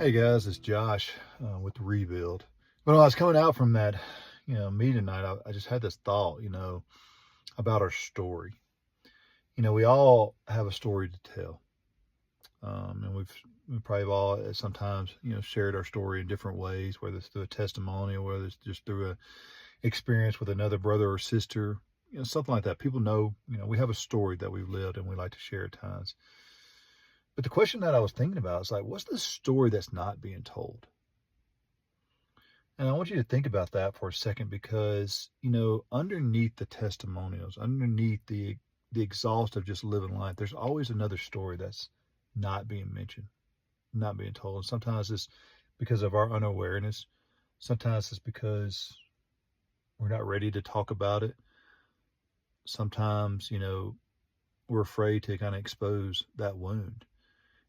Hey guys, it's Josh with the Rebuild. When I was coming out from that, meeting night, I just had this thought, about our story. We all have a story to tell, and we probably have all sometimes, shared our story in different ways, whether it's through a testimony or whether it's just through a experience with another brother or sister, something like that. People know, we have a story that we've lived and we like to share at times. But the question that I was thinking about is like, what's the story that's not being told? And I want you to think about that for a second because, underneath the testimonials, underneath the exhaust of just living life, there's always another story that's not being mentioned, not being told. And sometimes it's because of our unawareness. Sometimes it's because we're not ready to talk about it. Sometimes, we're afraid to kind of expose that wound.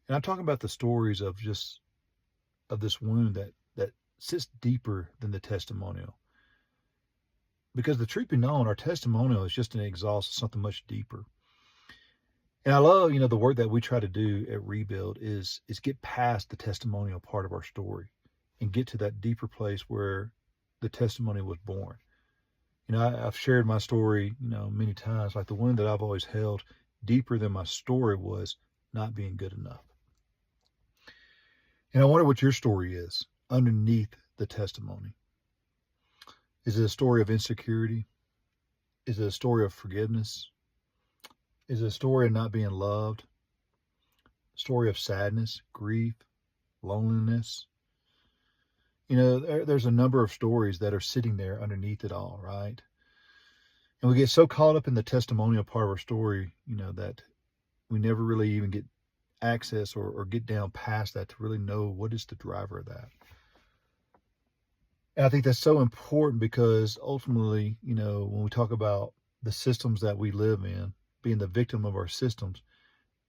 And I'm talking about the stories of this wound that sits deeper than the testimonial. Because the truth be known, our testimonial is just an exhaust of something much deeper. And I love, the work that we try to do at Rebuild is get past the testimonial part of our story and get to that deeper place where the testimony was born. I've shared my story, many times, like the wound that I've always held deeper than my story was not being good enough. And I wonder what your story is underneath the testimony. Is it a story of insecurity? Is it a story of forgiveness? Is it a story of not being loved? A story of sadness, grief, loneliness? There's a number of stories that are sitting there underneath it all, right? And we get so caught up in the testimonial part of our story, that we never really even get access or get down past that to really know what is the driver of that. And I think that's so important because ultimately, when we talk about the systems that we live in, being the victim of our systems,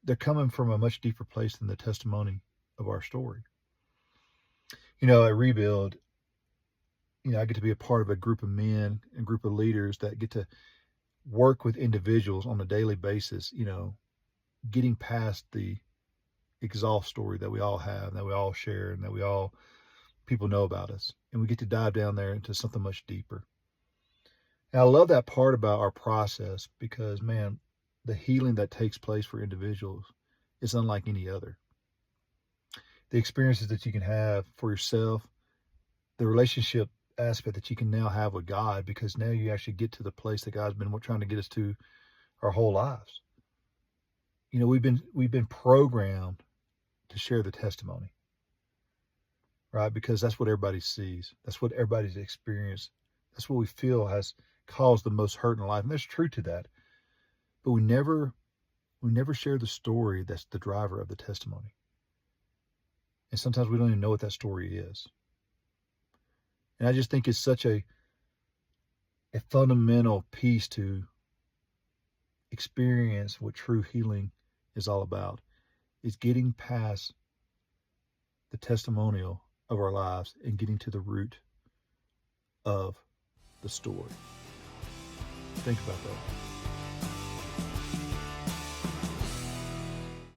they're coming from a much deeper place than the testimony of our story. At Rebuild, I get to be a part of a group of men, a group of leaders that get to work with individuals on a daily basis, getting past the exhaust story that we all have, that we all share, and that people know about us. And we get to dive down there into something much deeper. And I love that part about our process because, man, the healing that takes place for individuals is unlike any other. The experiences that you can have for yourself, the relationship aspect that you can now have with God, because now you actually get to the place that God's been trying to get us to our whole lives. We've been programmed to share the testimony, right? Because that's what everybody sees. That's what everybody's experienced. That's what we feel has caused the most hurt in life. And there's truth to that. But we never share the story that's the driver of the testimony. And sometimes we don't even know what that story is. And I just think it's such a fundamental piece to experience what true healing is all about, is getting past the testimonial of our lives and getting to the root of the story. Think about that.